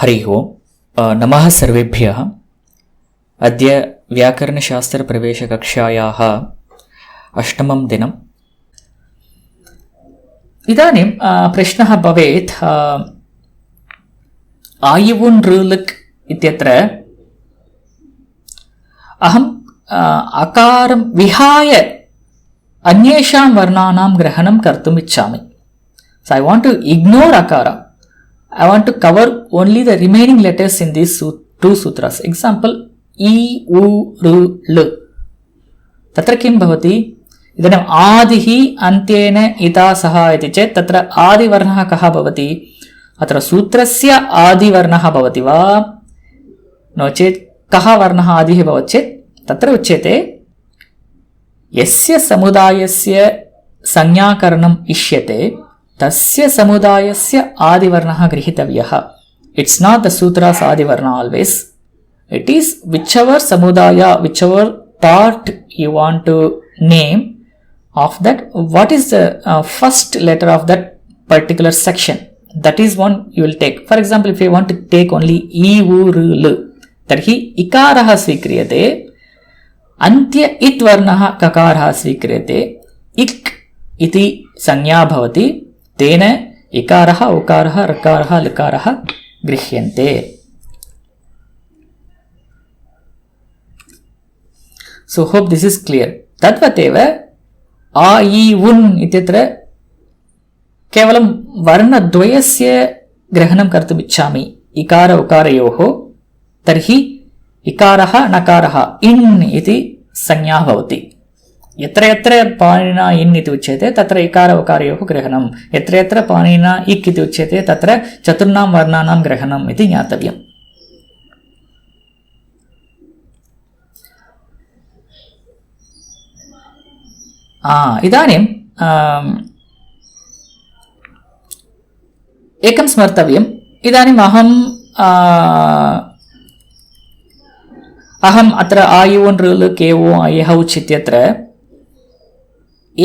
हरि ओम्। नमः सर्वेभ्यः। अद्य व्याकरणशास्त्रप्रवेशकक्षायाः अष्टमं दिनम्। इदानीं प्रश्नः भवेत्, आयुवुन् ऋलुक् इत्यत्र अहम् अकारं विहाय अन्येषां वर्णानां ग्रहणं कर्तुम् इच्छामि. So I want to ignore akara. I want to cover only the remaining letters in these two sutras. Example, I, U, R, L. तत्र किं भवति? इदानीम् आदिः अन्त्येन इता सह इति चेत् तत्र आदिवर्णः कः भवति? अत्र सूत्रस्य आदिवर्णः भवति वा? नो चेत् कः वर्णः आदिः भवति चेत् तत्र उच्यते यस्य समुदायस्य संज्ञाकरणम् इष्यते तस्य समुदायस्य आदिवर्णः गृहीतव्यः. It's not the sutra's आदिवर्णः always. It is whichever samudaya, whichever part you want to name of that, what is the first letter of that particular section. That is one you will take. For example, if you want to take only I, U, R, L, तर्हि इकारः स्वीक्रियते, अन्त्य इत् वर्णः ककारः स्वीक्रियते, इक् इति संज्ञा भवति, तेन इकारः उकारः ऋकारः लकारः गृह्यन्ते. So hope this is clear. तद्वदेव आ इ उन् इत्यत्र केवलं वर्णद्वयस्य ग्रहणं कर्तुम् इच्छामि इकार उकारयोः, तर्हि इकारः नकारः इन् इति संज्ञा भवति. यत्र यत्र पाणिनिना इन् इति उच्यते तत्र इकार उकारयोः ग्रहणं, यत्र यत्र पाणिनिना इक् इति उच्यते तत्र चतुर्णां वर्णानां ग्रहणम् इति ज्ञातव्यम्. इदानीम् एकं स्मर्तव्यम्. इदानीम् अहम् अत्र आयुवुन् ऋलुक् एवो ऐहौच् इत्यत्र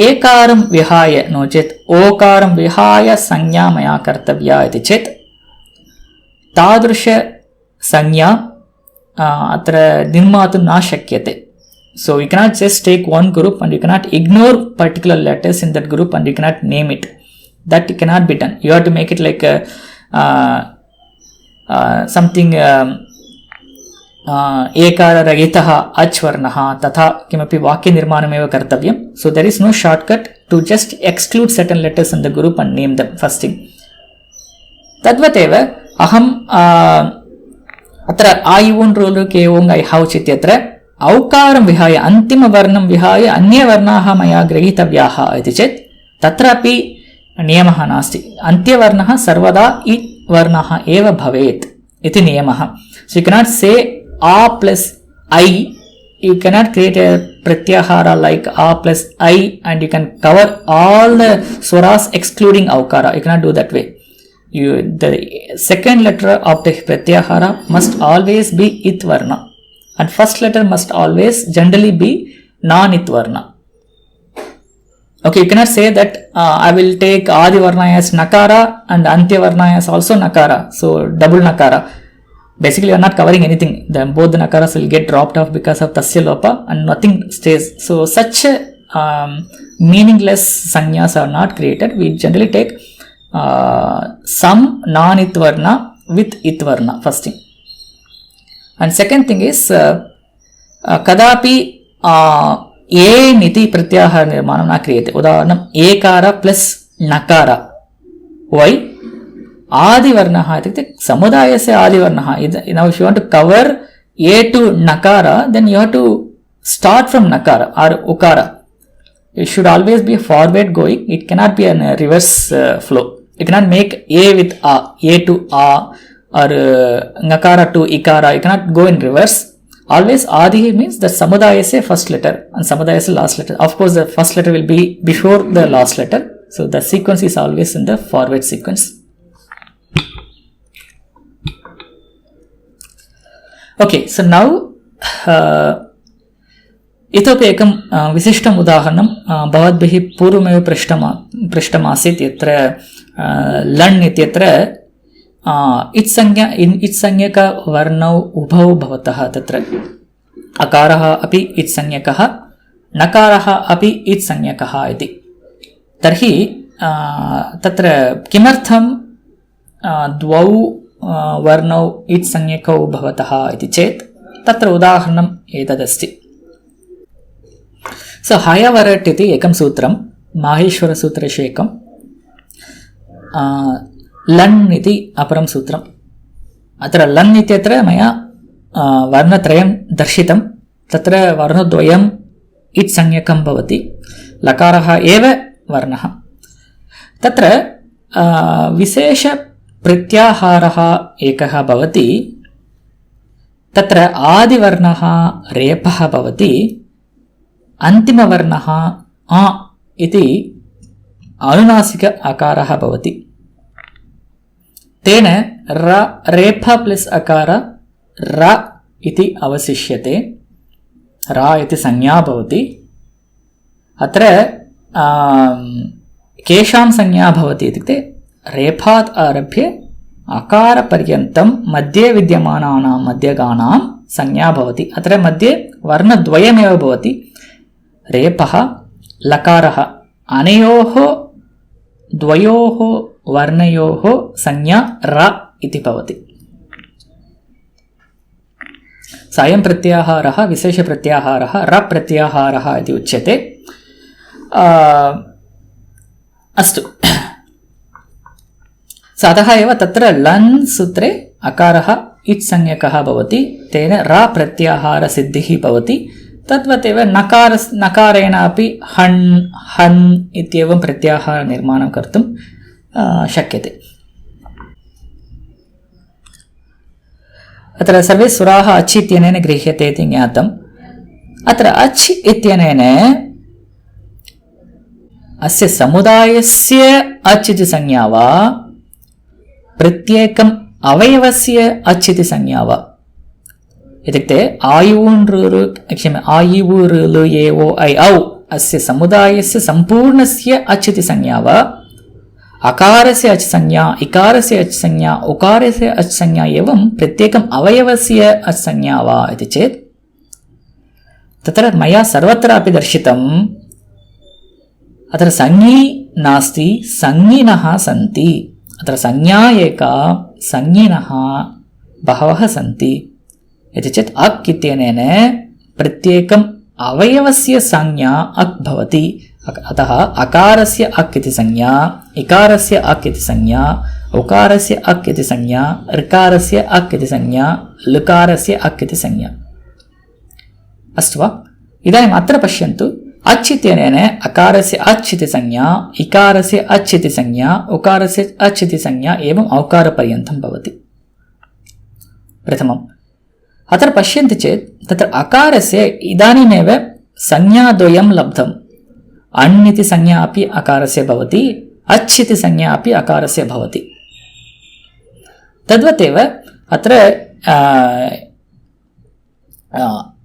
एकारं विहाय नो चेत् ओकारं विहाय संज्ञा मया कर्तव्या इति चेत् तादृश संज्ञा अत्र निर्मातुं न शक्यते. So you cannot just take one group and you cannot ignore particular letters in that group and you cannot name it. That cannot be done. You have to make it like something एकाररहितः अच् वर्णः तथा किमपि वाक्यनिर्माणमेव कर्तव्यम्. So there is no shortcut to just exclude certain letters in the group and name them. First thing. तद्वदेव अहम् अत्र आयुवुन् ऋलुक् एवोङ् ऐहौच् इत्यत्र औकारं विहाय अन्तिमवर्णं विहाय अन्यवर्णाः मया गृहीतव्याः इति चेत् तत्रापि नियमः नास्ति. अन्त्यवर्णः सर्वदा इत् वर्णः एव भवेत् इति नियमः. So you cannot say a plus I. You cannot create a pratyahara like a plus I and you can cover all the swaras excluding aukara. You cannot do that way. The second letter of the pratyahara must always be it varna and first letter must always generally be non-it varna. Okay, you cannot say that I will take adi varna as nakara and antya varna as also nakara. So double nakara. Basically, you are not covering anything. Both the nakaras will get dropped off because of tasya lopa and nothing stays. So such meaningless sanyas are not created. We generally take some non-it varna with it varna, first thing. And second thing is kadapi ए निति प्रत्याहार निर्माणं न क्रियते. उदाहरणम् एकार plus नकार. वै आदिवर्णः इत्युक्ते समुदायस्य आदिवर्णः. Now if you want to cover A to nakara, then you have to start from nakara or ukara. It should always be forward going. It cannot be a reverse flow. You cannot make A with A to A or nakara to ikara. You cannot go in reverse. Always adi means the samudayasya first letter and samudayasya last letter. Of course, the first letter will be before the last letter. So the sequence is always in the forward sequence. Okay, so now इतोपि एकं विशिष्टम् उदाहरणं भवद्भिः पूर्वमेव पृष्टमासीत्. यत्र लण् इत्यत्र इत्संज्ञकवर्णौ उभौ भवतः तत्र अकारः अपि इत्संज्ञकः नकारः अपि इत्संज्ञकः इति। तर्हि तत्र किमर्थं द्वौ वर्णौ इत्संज्ञकौ भवतः इति चेत् तत्र उदाहरणम् एतदस्ति। सो हयवरट् इति एकं सूत्रं, माहेश्वरसूत्रेषु एकं, लन् इति अपरं सूत्रम्। अत्र लन् इत्यत्र मया वर्णत्रयं दर्शितं। तत्र वर्णद्वयम् इत्संज्ञकं भवति, लकारः एव वर्णः। तत्र विशेषप्रत्याहारः एकः भवति। तत्र आदिवर्णः रेफः भवति, अन्तिमवर्णः आ इति अनुनासिक अकारः भवति। तेन रेफ प्लस् अकार र इति अवशिष्यते, रा इति संज्ञा भवति। अत्र केषां संज्ञा भवति इत्युक्ते रेफात् आरभ्य अकारपर्यन्तं मध्ये विद्यमानानां मध्यगानां संज्ञा भवति। अत्र मध्ये वर्णद्वयमेव भवति, रेफः लकारः। अनयोः द्वयोः वर्णयोः संज्ञा र इति भवति। सायं प्रत्याहारः विशेषप्रत्याहारः रप्रत्याहारः इति उच्यते। अस्तु, अतः एव तत्र लन् सूत्रे अकारः इत्संज्ञकः भवति, तेन रप्रत्याहारसिद्धिः भवति। तद्वदेव नकारेण अपि हन् हन् इत्येवं प्रत्याहारनिर्माणं कर्तुं शक्यते। अत्र सर्वे सुराः अच् इत्यनेन गृह्यते इति ज्ञातम्। अत्र अच् इत्यनेन अस्य समुदायस्य अच् इति संज्ञा वा, प्रत्येकम् अवयवस्य अच् इति संज्ञा वा? इत्युक्ते आयिवुरुलुएवो अस्य समुदायस्य सम्पूर्णस्य अच् इति संज्ञा वा, अकारस्य अच् संज्ञा, इकारस्य अच् संज्ञा, उकारस्य अच् संज्ञा एवं प्रत्येकम् अवयवस्य अच् संज्ञा वा इति चेत् तत्र मया सर्वत्रापि दर्शितम्। अत्र संज्ञी नास्ति, संज्ञिनः सन्ति। अत्र संज्ञा एका, संज्ञिनः बहवः सन्ति इति चेत् अक् इत्यनेन प्रत्येकम् अवयवस्य संज्ञा अक् भवति। अतः अकारस्य अक् इति संज्ञा, इकारस्य अक् इति संज्ञा, उकारस्य अक् इति संज्ञा, ऋकारस्य अक् इति संज्ञा, लुकारस्य अक् इति संज्ञा। अस्तु वा? इदानीम् अत्र पश्यन्तु, अच् इत्यनेन अकारस्य अच् इति संज्ञा, इकारस्य अच् इति संज्ञा, उकारस्य अच् इति संज्ञा एवम् औकारपर्यन्तं भवति। प्रथमम् अत्र पश्यन्ति चेत् तत्र अकारस्य इदानीमेव संज्ञाद्वयं लब्धम्। अण् इति संज्ञा अपि अकारस्य भवति, अच् इति संज्ञा अपि अकारस्य भवति। तद्वदेव अत्र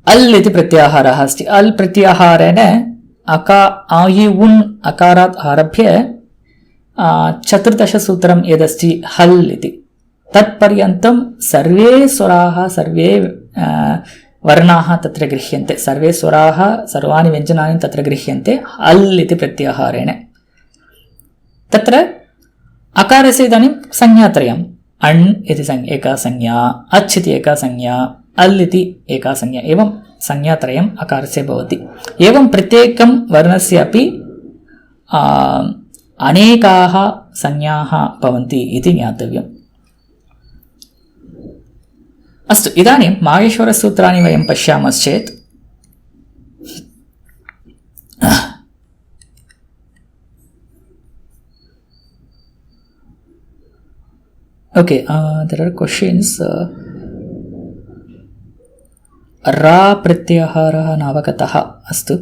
अल् इति प्रत्याहारः अस्ति। अल् प्रत्याहारेण आयिवुन् अकारात् आरभ्य चतुर्दशसूत्रं यदस्ति हल् इति, तत्पर्यन्तं सर्वे स्वराः, सर्वे वर्णाः तत्र गृह्यन्ते। सर्वे स्वराः, सर्वाणि व्यञ्जनानि तत्र गृह्यन्ते अल् इति प्रत्याहारेण। तत्र अकारस्य इदानीं संज्ञात्रयम्, अण् इति एका संज्ञा, अच् इति एका संज्ञा, अल् इति एका संज्ञा, एवं संज्ञात्रयम् अकारस्य भवति। एवं प्रत्येकं वर्णस्य अपि अनेकाः संज्ञाः भवन्ति इति ज्ञातव्यम्। अस्तु, इदानीं माहेश्वरसूत्राणि वयं पश्यामश्चेत् ओके, देयर आर क्वेश्चन्स्। रा प्रत्याहारः नावगतः। अस्तु,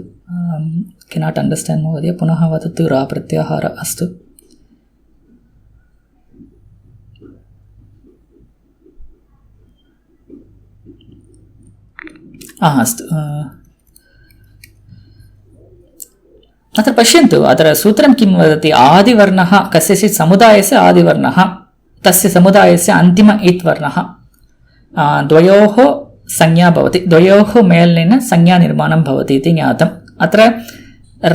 केनाट् अण्डर्स्टाण्ड् महोदय, पुनः वदतु। रा प्रत्याहार। अस्तु, अस्तु, अत्र पश्यन्तु, अत्र सूत्रं किं वदति? आदिवर्णः, कस्यचित् समुदायस्य आदिवर्णः, तस्य समुदायस्य अन्तिम इत् वर्णः द्वयोः संज्ञा भवति, द्वयोः मेलनेन संज्ञा निर्माणं भवति इति ज्ञातम्। अत्र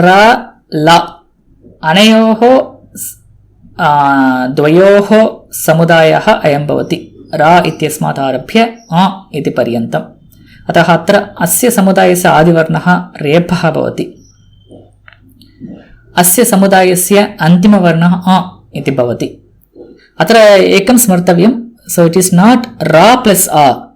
र ल अनयोः द्वयोः समुदायः अयं भवति, र इत्यस्मात् आरभ्य अ इति पर्यन्तम्। अतः अत्र अस्य समुदायस्य आदिवर्णः रेफः भवति, अस्य समुदायस्य अन्तिमवर्णः अ इति भवति। अत्र एकं स्मर्तव्यं, so it is not ra plus a.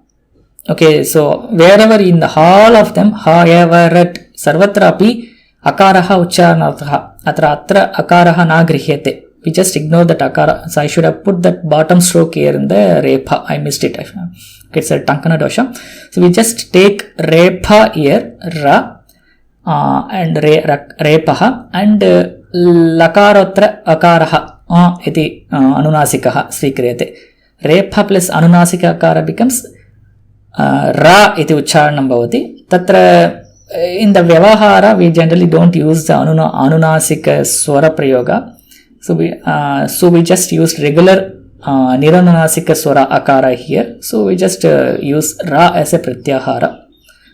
Okay, so wherever in the all of them, however at sarvatrapi akarah uchcharanarthah, अत्र akarah na grihyate. We just ignore that akara. So I should have put that bottom stroke here in the repha. I missed it. It's a tankana dosha. So we just take repha here, ra, and repaha, and lakarotra akaraha iti anunasikah svikriyate. Repha plus anunasika akara becomes ra iti uchcharanam bhavati. Tatra in the vyavahara we generally don't use the anunasika swara prayoga. So we just use regular niranunasika swara akara here. So we just use ra as a pratyahara.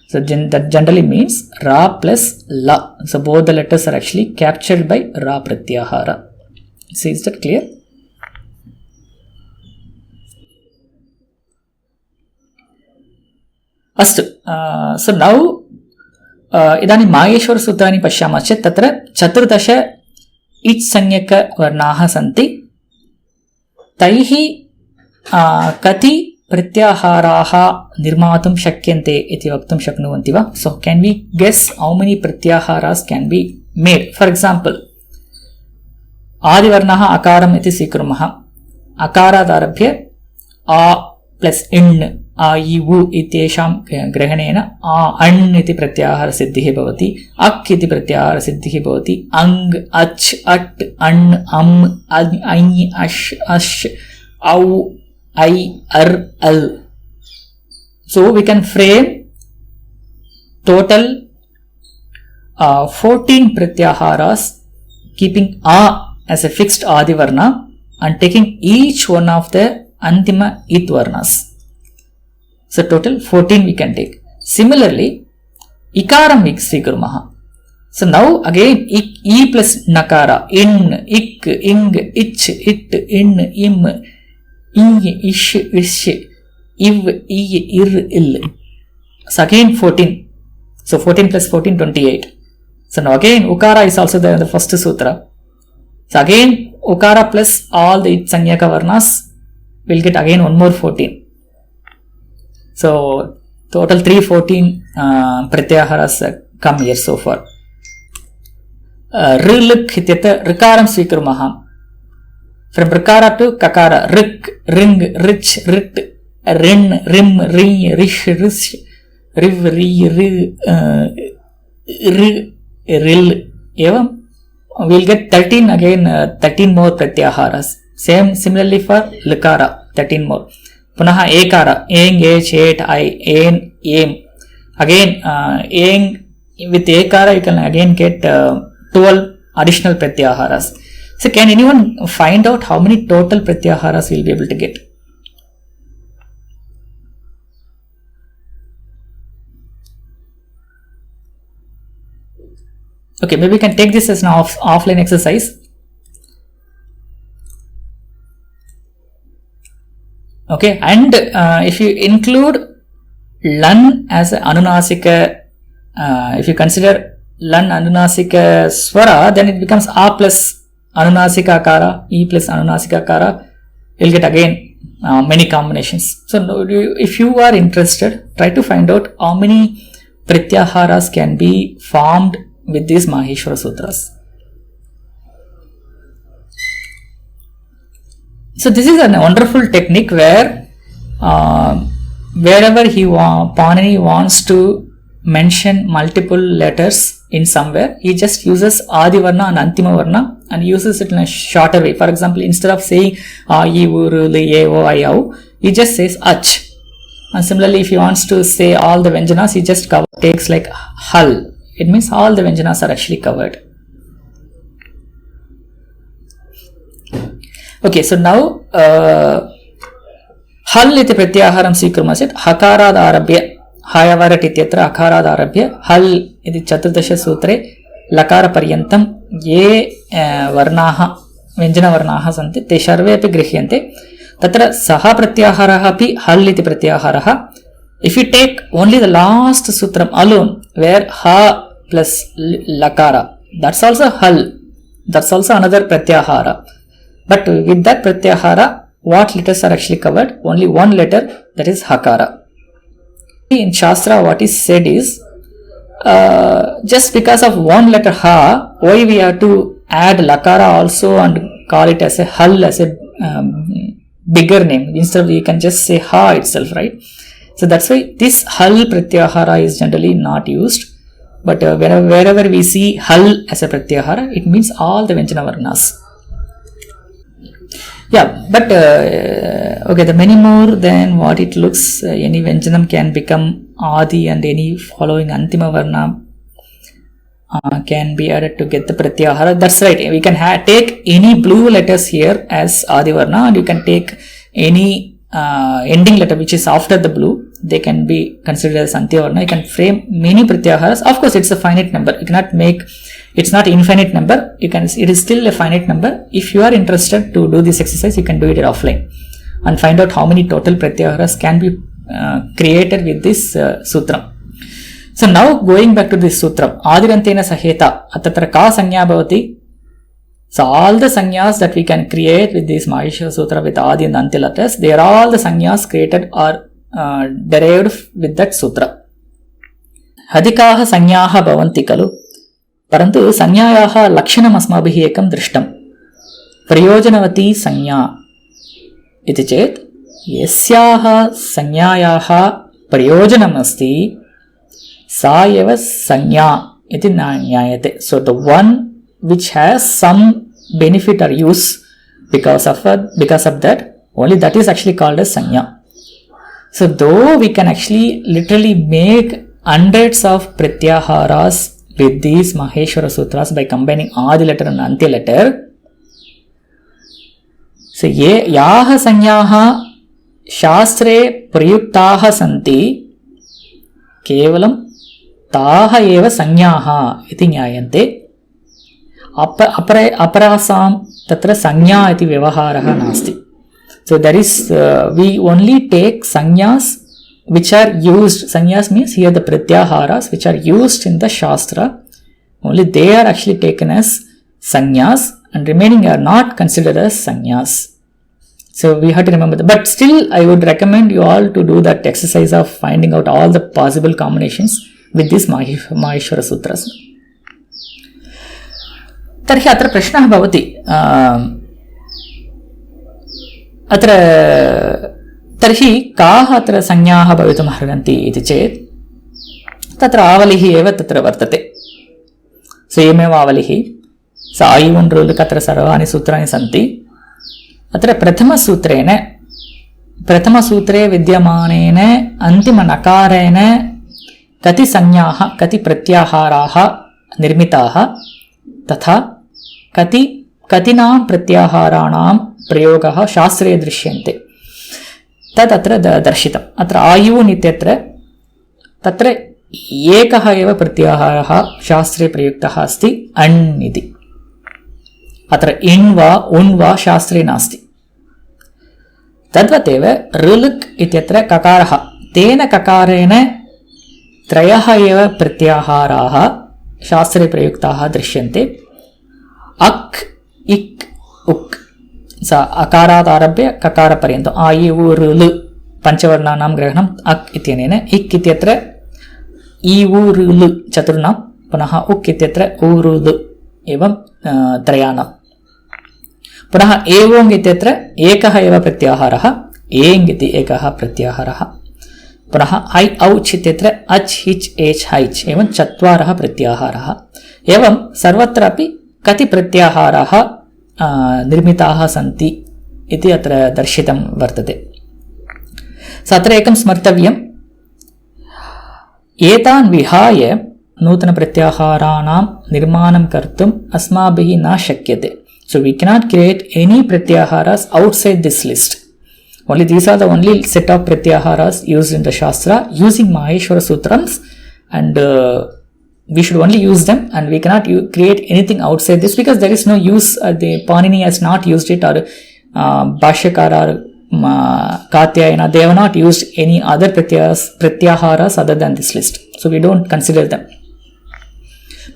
So that generally means ra plus la. So both the letters are actually captured by ra pratyahara. So is that clear? अस्तु, so now इदानीं माहेश्वरसूत्राणि पश्यामः चेत् तत्र 14 itch संज्ञकवर्णाः सन्ति। तैः कति प्रत्याहाराः निर्मातुं शक्यन्ते इति वक्तुं शक्नुवन्ति वा? So can we guess how many pratyaharas can be made? For example, आदिवर्णः अकारम् इति स्वीकुर्मः। अकारादारभ्य आ प्लस् इण् आ इ उ इत्येषां ग्रहणेन आ अण् इति प्रत्याहारसिद्धिः भवति, अक् इति प्रत्याहारसिद्धिः भवति, अङ् अच् अट् अण् अम् ऐ अश् अश् औ ऐ अर् अल्. So we can frame total 14 pratyaharas keeping a as a fixed adivarna and taking each one of the antima it varnas. So total 14 we can take. Similarly, ikaram we svikurmaha. So now again e plus nakara, in, ik, ing, ich, it, in, im, ing, ish, ish, iv, i, ir, il. So again 14. So 14 plus 14, 28. So now again ukara is also there in the first sutra. So again ukara plus all the sanyaka varnas will get again one more 14. So total 314 pratyaharas come here so far. Riluk ityata rikaram svikurmaha. From rikara to kakara, rik, ring, rich, rit, rin, rim, ring, rish, rish, riv, ri, ri, ril. Evam we'll get 13 again, 13 more pratyaharas. Similarly for likara, 13 more. Punaha ekara, eng, ech, et, I, en, em. Again, eng with ekara you can again get 12 additional pratyaharas. So can anyone find out how many total pratyaharas we'll be able to get? Okay, maybe we can take this as an offline exercise. Okay, and if you include lan as anunasika, if you consider lan anunasika swara, then it becomes a plus anunasika akara, e plus anunasika akara. You'll get again many combinations. So if you are interested, try to find out how many pratyaharas can be formed with these Maheshwara Sutras. So this is a wonderful technique where wherever Panini wants to mention multiple letters in somewhere, he just uses Adivarna and Antima Varna and uses it in a shorter way. For example, instead of saying A, I, U, R, L, E, O, I, O, he just says Ach. And similarly, if he wants to say all the Vyanjanas, he just takes like Hal. It means all the Vyanjanas are actually covered. Okay, so now हल् इति प्रत्याहारं स्वीकुर्मः चेत् हकारादारभ्य हायवरट् इत्यत्र हकारादारभ्य हल् इति चतुर्दशसूत्रे लकारपर्यन्तं ये वर्णाः व्यञ्जनवर्णाः सन्ति ते सर्वे अपि गृह्यन्ते. तत्र सः प्रत्याहारः अपि हल् इति प्रत्याहारः. If you take only the last sutram alone, where ha plus lakara, that's also hal. That's also another pratyahara. But with that pratyahara, what letters are actually covered? Only one letter, that is hakara. In Shastra, what is said is, just because of one letter ha, why we have to add lakara also and call it as a hal, as a bigger name. Instead of, you can just say ha itself, right? So that's why this hal pratyahara is generally not used. But wherever we see hal as a pratyahara, it means all the Vyanjana Varnas. Yeah, but okay, the many more than what it looks. Any Vyanjanam can become Adi and any following Antima Varna can be added to get the pratyahara. That's right. We can take any blue letters here as Adi Varna, and you can take any ending letter which is after the blue. They can be considered as Antya Varna. You can frame many pratyaharas. Of course, it's a finite number. You cannot make, it's not infinite number. You can, it is still a finite number. If you are interested to do this exercise, you can do it offline and find out how many total pratyaharas can be created with this sutram. So now going back to this sutram, Adirantena Saheta, Atatra Ka Sanya Bhavati. So all the sanyas that we can create with this Maheshwara Sutra with Adi and Antya letters, they are all the sanyas created or derived with that sutra. Adhikaah sanyaah bhavanti kalu, parantu sanyayaah lakshanam asmabhih ekam drishtam. Prayojanavati sanya iti chet yasyaah sanyayaah prayojanam asti sa eva sanya iti nyayate. So the one which has some benefit or use because of that, only that is actually called as sanya. So though we can actually literally make hundreds of pratyaharas with these Maheshwara Sutras by combining Adi letter and Antya letter, so yaha sanyaha shastre prayuktaha santi kevalam taha eva sanyaha iti nyayante. Aparasam tatra sanya iti vyavaharaha nasti. So there is, we only take sanyas which are used. Sanyas means here the pratyaharas which are used in the Shastra. Only they are actually taken as sanyas and remaining are not considered as sanyas. So we have to remember that. But still I would recommend you all to do that exercise of finding out all the possible combinations with these Maheshwara Sutras. तर्हि अत्र प्रश्नः भवति अत्र तर्हि काः अत्र संज्ञाः भवितुम् अर्हन्ति इति चेत् तत्र आवलिः एव तत्र वर्तते. स्वयमेव आवलिः. स आयुवन् रूल् अत्र सर्वाणि सूत्राणि सन्ति. अत्र प्रथमसूत्रे विद्यमानेन अन्तिमनकारेण कति संज्ञाः कति प्रत्याहाराः निर्मिताः तथा कतिनां प्रत्याहाराणां प्रयोगः शास्त्रे दृश्यन्ते तत् अत्र दर्शितम्. अत्र आयुन् इत्यत्र तत्र एकः एव प्रत्याहारः शास्त्रे प्रयुक्तः अस्ति अण् इति. अत्र इन् वा उन् वा शास्त्रे नास्ति. तद्वतेव ऋलुक् इत्यत्र ककारः, तेन ककारेण त्रयः एव प्रत्याहाराः शास्त्रे प्रयुक्ताः दृश्यन्ते. अक् इक् उक् स अकारात् आरभ्य ककारपर्यन्तम् आ इ उ ऋ लृ पञ्चवर्णानां ग्रहणम् अक् इत्यनेन. इक् इत्यत्र इ उ ऋ लृ चतुर्णां, पुनः उक् इत्यत्र उ ऋ लृ एवं त्रयाणां. पुनः एवोङ् इत्यत्र एकः एव प्रत्याहारः, एङ् इति एकः प्रत्याहारः. पुनः ऐ औच् इत्यत्र अच् हिच् एच् हैच् एवं चत्वारः प्रत्याहारः. एवं सर्वत्रापि कति प्रत्याहाराः निर्मिताः सन्ति इति अत्र दर्शितं वर्तते. अत्र एकं स्मर्तव्यम्, एतान् विहाय नूतनप्रत्याहाराणां निर्माणं कर्तुम् अस्माभिः न शक्यते. So we cannot create any pratyaharas outside this list. Only these are the only set of pratyaharas used in the Shastra using Maheshwara Sutrams, and we should only use them, and we cannot create anything outside this because there is no use. The Panini has not used it, or Bhashyakara, Katyayana, they have not used any other pratyaharas other than this list. So we don't consider them.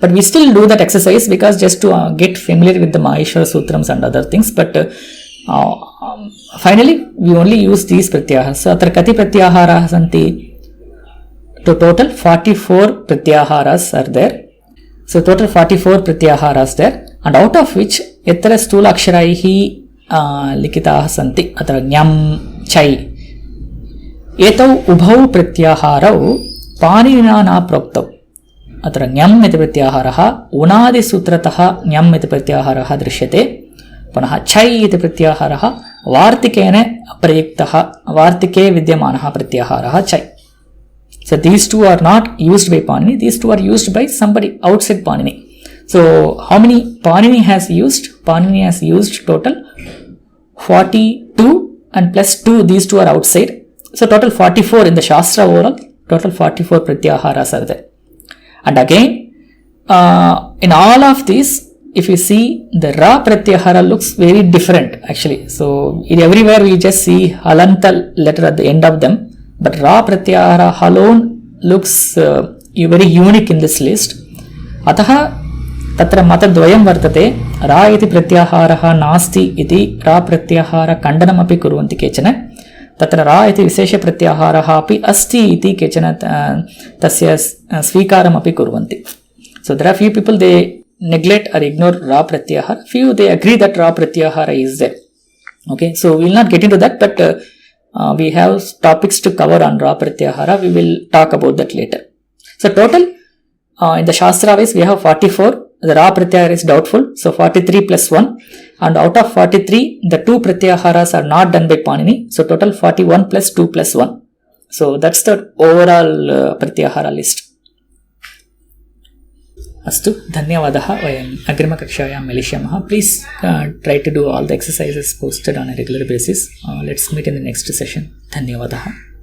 But we still do that exercise because just to get familiar with the Maheshwara Sutrams and other things. But finally, we only use these pratyaharas. So, atra kati pratyaharas santi? To total 44 pratyaharas are there. So, total 44 pratyaharas there, and out of which yatra stulakshiraihi likitaah santi. Atra nyam, chai. Etau ubhau pratyaharau panina na proktau. अत्र ञम् इति प्रत्याहारः उणादिसूत्रतः ञम् इति प्रत्याहारः दृश्यते. पुनः छै इति प्रत्याहारः वार्तिकेन प्रयुक्तः, वार्तिके विद्यमानः प्रत्याहारः छै. So these two are not used by Panini, these two are used by somebody outside Panini. So how many Panini has used? Panini has used total 42 and plus 2, these two are outside. So total 44 in the Shastra overall, total 44 pratyaharas are there. And again, in all of these, if you see, the Ra Pratyahara looks very different actually. So everywhere we just see Halanta letter at the end of them, but Ra Pratyahara alone looks very unique in this list. Ataha tatra matadvayam vartate. Ra iti pratyaharaha nasti iti Ra Pratyahara kandanam api kuruvanti kechana. तत्र रा इति विशेष प्रत्याहारः अपि अस्ति इति केचन तस्य स्वीकारम् अपि कुर्वन्ति. So there are few people they neglect or ignore ra pratyahara, few they agree that ra pratyahara is there. Okay, so we will not get into that, but we have topics to cover on ra pratyahara. We will talk about that later. So total in the Shastra wise we have 44. The ra pratyahara is doubtful, so 43 plus 1, and out of 43 the 2 pratyaharas are not done by Panini, so total 41 plus 2 plus 1. So that's the overall pratyahara list. Astu, dhanyavadah. Vayam agrimakakshayam melishyamah. Please try to do all the exercises posted on a regular basis. Let's meet in the next session. Dhanyavadah.